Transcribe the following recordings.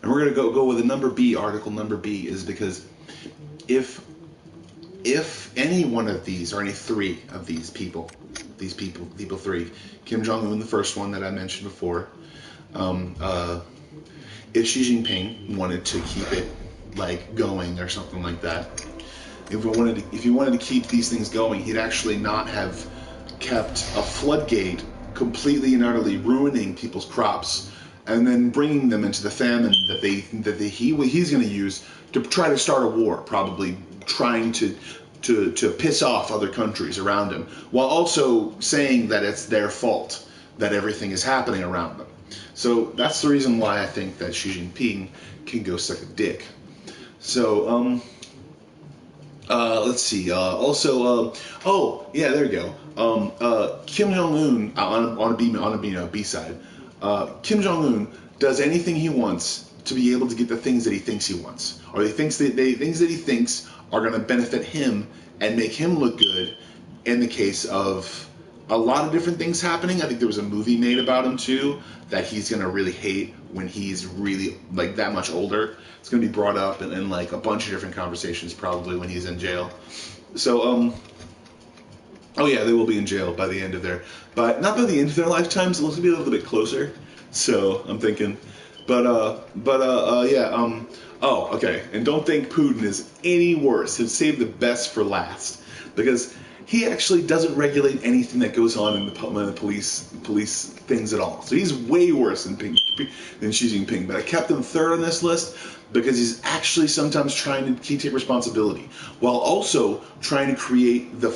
And we're going to go with a number B. Article number B is because if any one of these, or any three of these people three, Kim Jong-un, the first one that I mentioned before, if Xi Jinping wanted to keep it like going or something like that, if he wanted to keep these things going, he'd actually not have kept a floodgate completely and utterly ruining people's crops and then bringing them into the famine that he's going to use to try to start a war, probably trying to piss off other countries around him, while also saying that it's their fault that everything is happening around them. So that's the reason why I think that Xi Jinping can go suck a dick. So, let's see. Oh, yeah, there you go. Kim Jong-un on a B side. Kim Jong-un does anything he wants to be able to get the things that he thinks he wants, or things that he thinks are going to benefit him and make him look good. In the case of a lot of different things happening, I think there was a movie made about him too that he's going to really hate when he's really like that much older. It's going to be brought up in like a bunch of different conversations probably when he's in jail. So, oh yeah, they will be in jail by the end of their, but not by the end of their lifetimes. It'll be a little bit closer. So I'm thinking, yeah. Oh, okay. And don't think Putin is any worse. He'll save the best for last, because he actually doesn't regulate anything that goes on in the police things at all. So he's way worse than Xi Jinping. But I kept him third on this list because he's actually sometimes trying to take responsibility while also trying to create the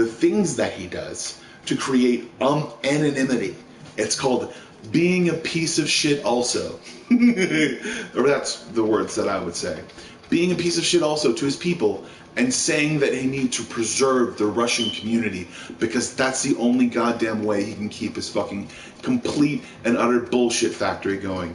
things that he does to create anonymity. It's called being a piece of shit also. Or that's the words that I would say. Being a piece of shit also to his people, and saying that he needs to preserve the Russian community because that's the only goddamn way he can keep his fucking complete and utter bullshit factory going.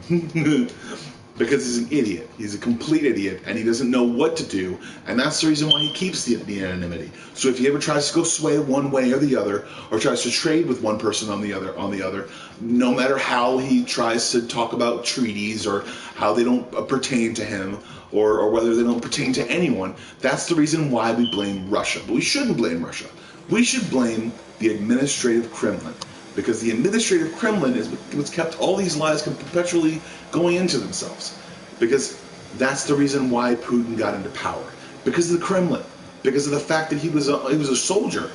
Because he's an idiot. He's a complete idiot, and he doesn't know what to do, and that's the reason why he keeps the anonymity. So if he ever tries to go sway one way or the other, or tries to trade with one person on the other, no matter how he tries to talk about treaties or how they don't pertain to him, or whether they don't pertain to anyone, that's the reason why we blame Russia. But we shouldn't blame Russia. We should blame the administrative Kremlin. Because the administrative Kremlin is what's kept all these lies perpetually going into themselves. Because that's the reason why Putin got into power. Because of the Kremlin. Because of the fact that he was a soldier.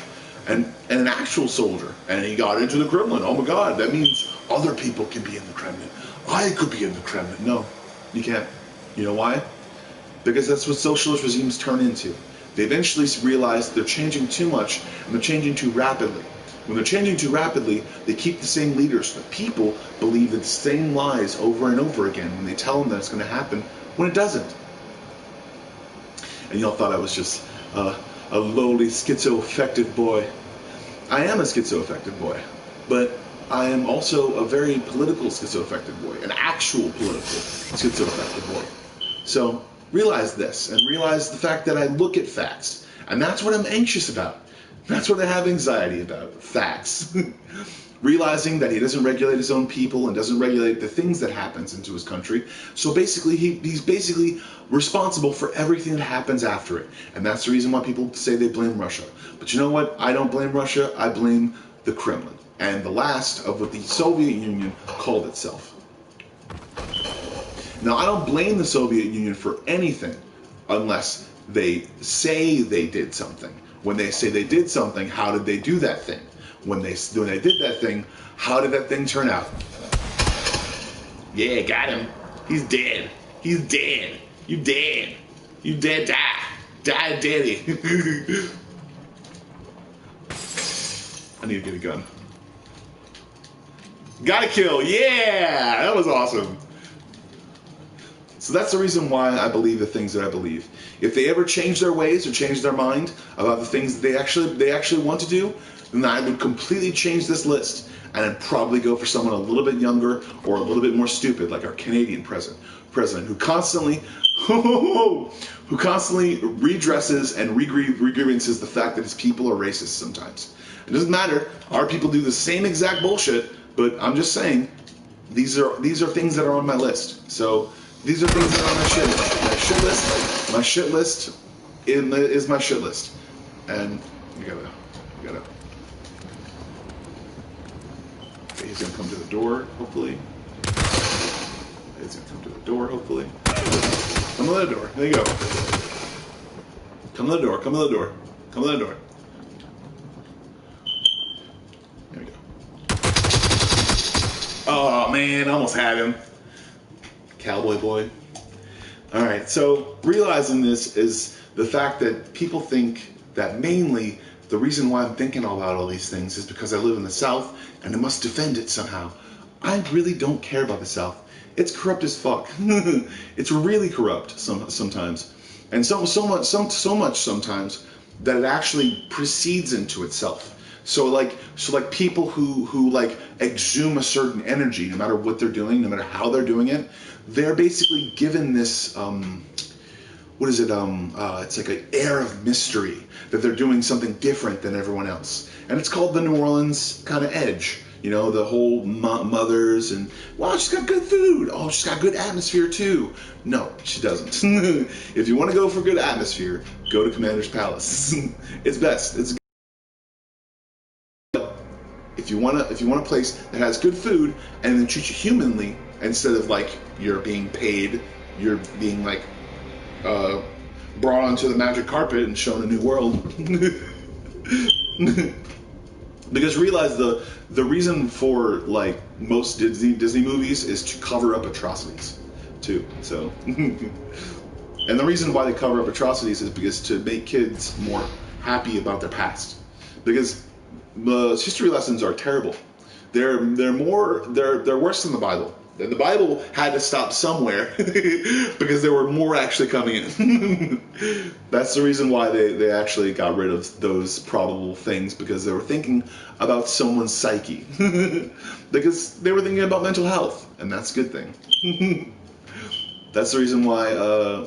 And an actual soldier. And he got into the Kremlin. Oh my God, that means other people can be in the Kremlin. I could be in the Kremlin. No, you can't. You know why? Because that's what socialist regimes turn into. They eventually realize they're changing too much and they're changing too rapidly. When they're changing too rapidly, they keep the same leaders. The people believe the same lies over and over again when they tell them that it's going to happen, when it doesn't. And y'all thought I was just a lowly schizoaffective boy. I am a schizoaffective boy, but I am also a very political schizoaffective boy, an actual political schizoaffective boy. So realize this, and realize the fact that I look at facts, and that's what I'm anxious about. That's what I have anxiety about, facts. Realizing that he doesn't regulate his own people and doesn't regulate the things that happens into his country. So basically, he's basically responsible for everything that happens after it. And that's the reason why people say they blame Russia. But you know what? I don't blame Russia. I blame the Kremlin. And the last of what the Soviet Union called itself. Now, I don't blame the Soviet Union for anything unless they say they did something. When they say they did something, how did they do that thing? When they did that thing, how did that thing turn out? Yeah, got him. He's dead. He's dead. You dead. You dead. Die. Die, daddy. I need to get a gun. Gotta kill. Yeah, that was awesome. So that's the reason why I believe the things that I believe. If they ever change their ways or change their mind about the things that they actually want to do, then I would completely change this list, and I'd probably go for someone a little bit younger or a little bit more stupid, like our Canadian president who constantly redresses and regrievances the fact that his people are racist sometimes. It doesn't matter. Our people do the same exact bullshit, but I'm just saying these are things that are on my list. So These are things that are on my shit list. My shit list is my shit list. And you gotta. He's gonna come to the door, hopefully. He's gonna come to the door, hopefully. Come to the door. There you go. Come to the door. Come to the door. Come to the door. There we go. Oh man, I almost had him. Cowboy boy. Alright, so realizing this is the fact that people think that mainly the reason why I'm thinking about all these things is because I live in the South and I must defend it somehow. I really don't care about the South. It's corrupt as fuck. It's really corrupt sometimes, and so much sometimes that it actually proceeds into itself. So like people who like exhume a certain energy, no matter what they're doing, no matter how they're doing it, they're basically given this what is it? It's like an air of mystery that they're doing something different than everyone else, and it's called the New Orleans kind of edge. You know, the whole mothers and, wow, she's got good food. Oh, she's got good atmosphere too. No, she doesn't. If you want to go for good atmosphere, go to Commander's Palace. It's best. It's if you want a place that has good food and then treats you humanly instead of like you're being paid, you're being like brought onto the magic carpet and shown a new world. Because realize the reason for like most Disney movies is to cover up atrocities too. So and the reason why they cover up atrocities is because to make kids more happy about their past. Because the history lessons are terrible. They're worse than the Bible. And the Bible had to stop somewhere because there were more actually coming in. That's the reason why they actually got rid of those probable things, because they were thinking about someone's psyche. Because they were thinking about mental health, and that's a good thing. That's the reason why,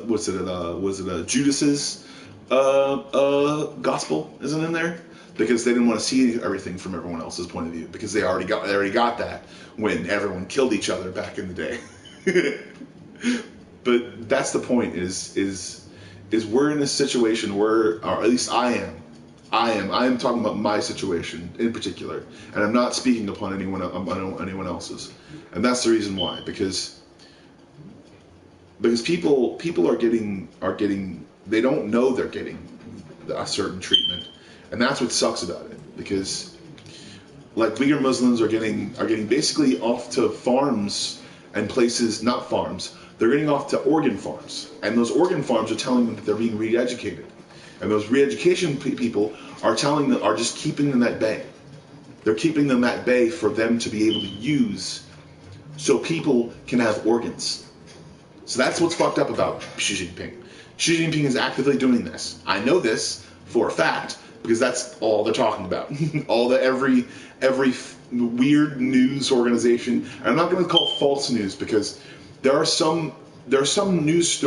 was it Judas's gospel isn't in there? Because they didn't want to see everything from everyone else's point of view, because they already got that when everyone killed each other back in the day. But that's the point, is we're in a situation where, or at least I am talking about my situation in particular, and I'm not speaking upon anyone else's. And that's the reason why, because people are getting they don't know they're getting a certain treatment. And that's what sucks about it, because like Uyghur Muslims are getting basically off to farms and places, not farms, they're getting off to organ farms, and those organ farms are telling them that they're being re-educated, and those re-education people are just keeping them at bay. They're keeping them at bay for them to be able to use, so people can have organs. So that's what's fucked up about Xi Jinping. Xi Jinping is actively doing this. I know this for a fact, because that's all they're talking about. Every weird news organization. And I'm not going to call it false news, because there are some news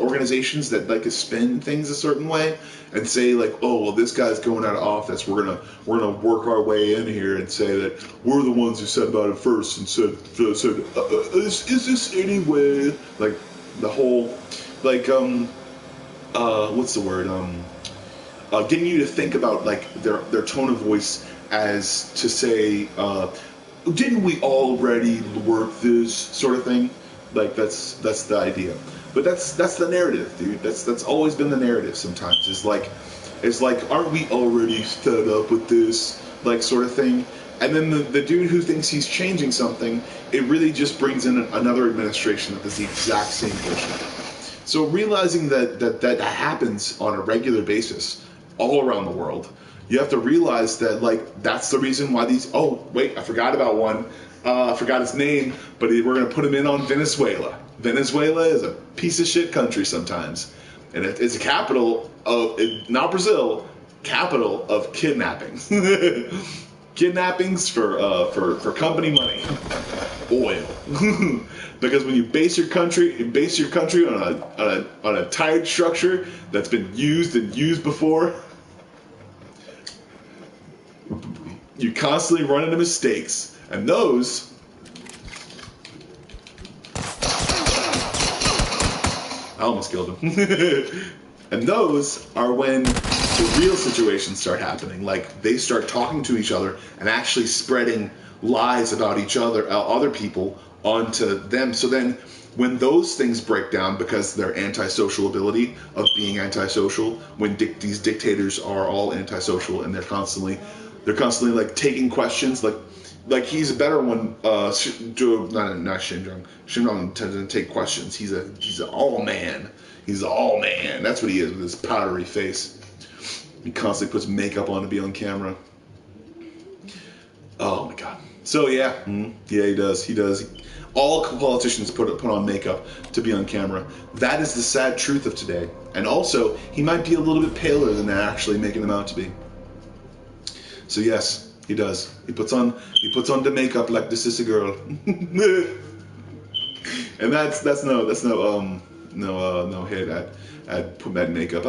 organizations that like to spin things a certain way and say like, oh well, this guy's going out of office. We're gonna work our way in here and say that we're the ones who said about it first and said is this anyway? Like the whole like what's the word getting you to think about like their tone of voice as to say, didn't we already work this sort of thing? Like that's the idea. But that's the narrative, dude. That's always been the narrative. Sometimes it's like aren't we already fed up with this like sort of thing? And then the dude who thinks he's changing something, it really just brings in another administration that does the exact same bullshit. So realizing that happens on a regular basis all around the world, you have to realize that like that's the reason why these. Oh wait, I forgot about one. I forgot his name, but we're gonna put him in on Venezuela. Venezuela is a piece of shit country sometimes, and it's a capital of not Brazil, capital of kidnapping. Kidnappings for company money, oil. Because when you base your country on a tired structure that's been used before, you constantly run into mistakes, and those almost killed him. And those are when the real situations start happening. Like, they start talking to each other and actually spreading lies about each other, other people, onto them. So then, when those things break down because their antisocial ability of being antisocial, when these dictators are all antisocial and they're constantly like taking questions, like he's a better one. Not Xinjiang. Xinjiang doesn't take questions. He's an all man. He's an all man. That's what he is with his powdery face. He constantly puts makeup on to be on camera. Oh my god. So yeah, he does. All politicians put on makeup to be on camera. That is the sad truth of today. And also, he might be a little bit paler than they're actually making him out to be. So yes, he does. He puts on the makeup like this is a girl. And that's no hit at putting that makeup.